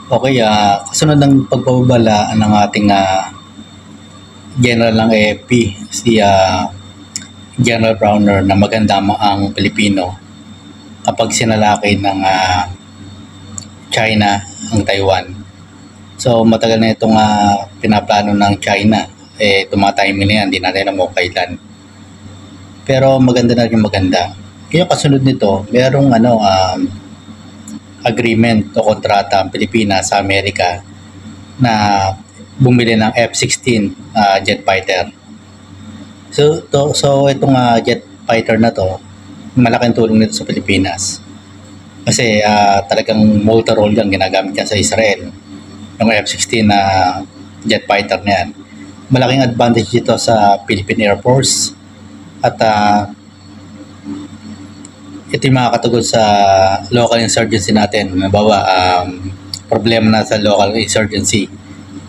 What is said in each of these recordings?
Okay, kasunod ng pagbabala ng ating general ng AFP, si General Browner na maganda ang Pilipino kapag sinalaki ng China ang Taiwan. So matagal na itong pinaplano ng China. Tumatime na yan, hindi natin alam kung kailan. Pero maganda na rin maganda. Kaya kasunod nito, merong agreement o kontrata ang Pilipinas sa Amerika na bumili ng F-16 jet fighter. So itong jet fighter na to, malaking tulong nito sa Pilipinas. Kasi talagang multi-role yan, ginagamit yan sa Israel. Yung F-16 na jet fighter na yan. Malaking advantage dito sa Philippine Air Force at ito yung makakatugod sa local insurgency natin. Halimbawa, problema na sa local insurgency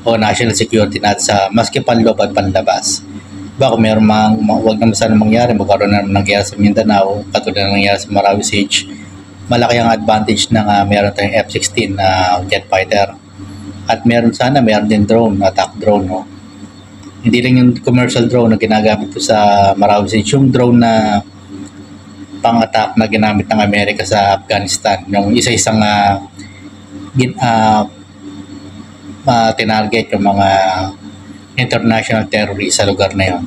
o national security natin sa maski panloob at panlabas. Diba kung meron huwag naman sana mangyari, magkaroon na nangyari sa Mindanao, katulad na nangyari sa Marawi Siege, malaki ang advantage ng meron tayong F-16 na jet fighter. At meron din drone, attack drone. No? Hindi lang yung commercial drone na ginagamit ko sa Marawi Siege, yung drone na pang-attack na ginamit ng Amerika sa Afghanistan. Yung isa-isang tinarget yung mga international terrorists sa lugar na yon.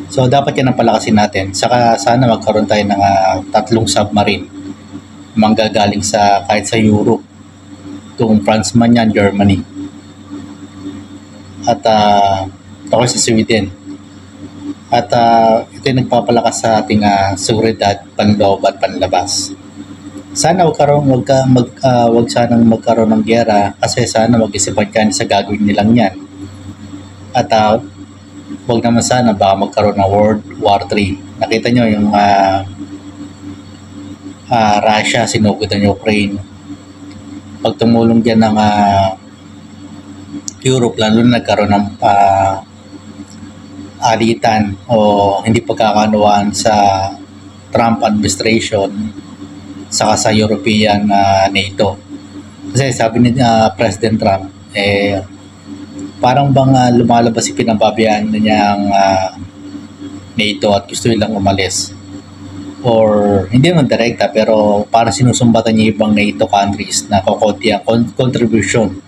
So dapat yan ang palakasin natin. Saka sana magkaroon tayo ng 3 submarine manggagaling sa kahit sa Europe, kung France man yan, Germany, at ako sa Sweden. At ito yung nagpapalakas sa ating seguridad, panloob at panlabas. Sana wag sanang magkaroon ng giyera, kasi sana mag-isipan yan sa gagawin nilang yan. At wag naman sana baka magkaroon ng World War III. Nakita nyo yung Russia sinugod ng Ukraine. Pag tumulong dyan ng Europe, lalo na nagkaroon ng alitan o hindi pagkakaunawaan sa Trump administration saka sa European NATO. Kasi sabi ni President Trump, parang bang lumalabas si pinababayaan na niyang NATO at gusto nilang umalis. Or hindi naman direkta, pero parang sinusumbatan niya ibang NATO countries na kukunti ang contribution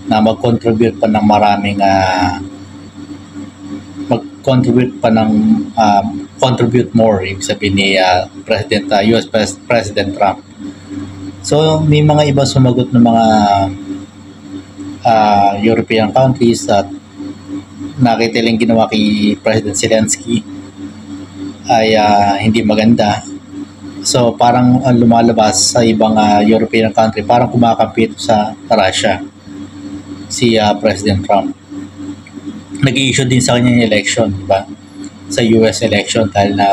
na mag-contribute pa ng maraming contribute more, ibig sabihin ni US President Trump. So may mga iba sumagot ng mga European countries at nakita lang ginawa kay President Zelensky ay hindi maganda. So parang lumalabas sa ibang European country, parang kumakampi sa Russia si President Trump. Nag-i-issue din sa kanya yung election, di ba? Sa US election, dahil na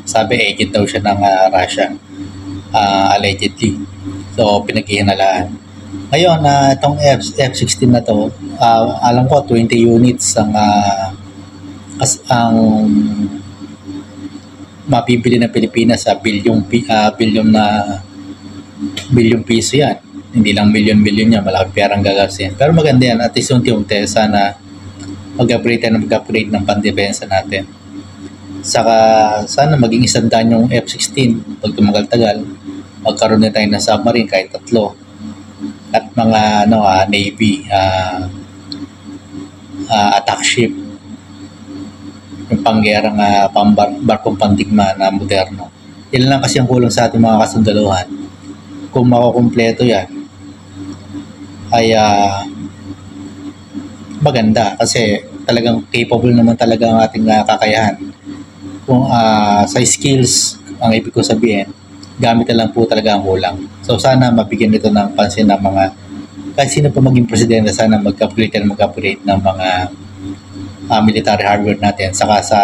sabi agent daw siya ng Russia, allegedly. So pinag-ihinalaan. Ngayon, itong F-16 na to, alam ko 20 units ang mapibili ng Pilipinas sa bilyong piso yan. Hindi lang milyon yan, malaking perang gagastusin. Pero maganda yan, at least unti-unti, sana mag-upgrade ng pandepensa natin. Saka sana maging isandaan yung F-16 pag tumagal-tagal, magkaroon na tayo ng submarine kahit 3 at mga Navy attack ship, yung panggerang barkong pandigma na moderno. Yan lang kasi ang kulang sa ating mga kasundaluhan. Kung makukumpleto yan ay maganda, kasi talagang capable naman talaga ang ating kakayahan. Kung sa skills, ang ibig ko sabihin, gamit na lang po talaga ang kulang. So sana mabigyan nito ng pansin ng mga, kahit sino pa maging presidente, sana mag-upgrade ng mga military hardware natin. Saka sa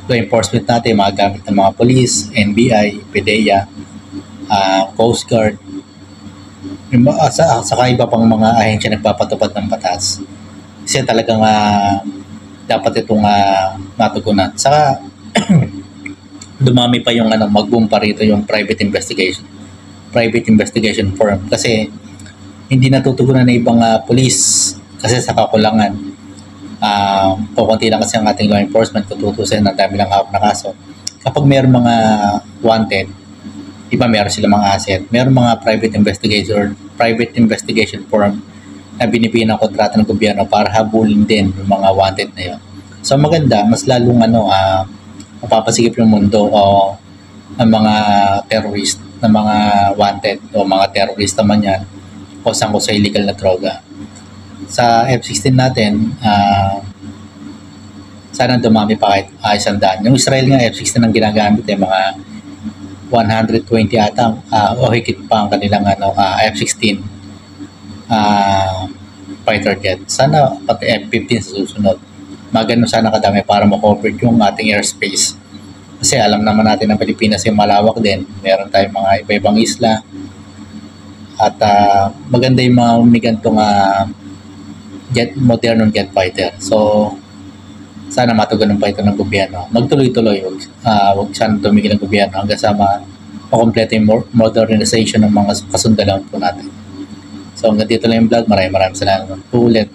law enforcement natin, mga gamit ng mga police, NBI, PDEA, Coast Guard, saka iba pang mga ahensya nagpapatupad ng batas. Kasi talagang dapat itong matugunan. Saka dumami pa yung mag-boom pa rito yung private investigation firm, kasi hindi natutugunan ng ibang pulis kasi sa kakulangan. Kukunti lang kasi ang ating law enforcement kung tutusin, ang dami lang hawak na kaso. Kapag mayroong mga wanted, iba meron sila mga asset, meron mga private investigation firm na binibigyan ng kontrata ng gobyerno para habulin din yung mga wanted na yun. So maganda, mas lalong mapapasigip yung mundo o ang mga terrorist na mga wanted o mga terrorist naman yan o sangko sa illegal na droga. Sa F-16 natin, sana dumami pa kahit 100. Yung Israel nga F-16 ang ginagamit mga 120 ata o higit pa ang kanilang F-16 fighter jet. Sana pati F-15 sa susunod. Magano sana kadami para ma-cover yung ating airspace. Kasi alam naman natin na Pilipinas ay malawak din. Meron tayong mga iba-ibang isla. At maganda yung mga umigantong modernong jet fighter. So, sana matugunan pa ito ng gobyerno. Magtuloy-tuloy. Huwag sana tumigil ng gobyerno hanggang sa makompleto yung modernization ng mga kasundalan po natin. So, hanggang dito lang yung vlog. Maraming salamat po ulit.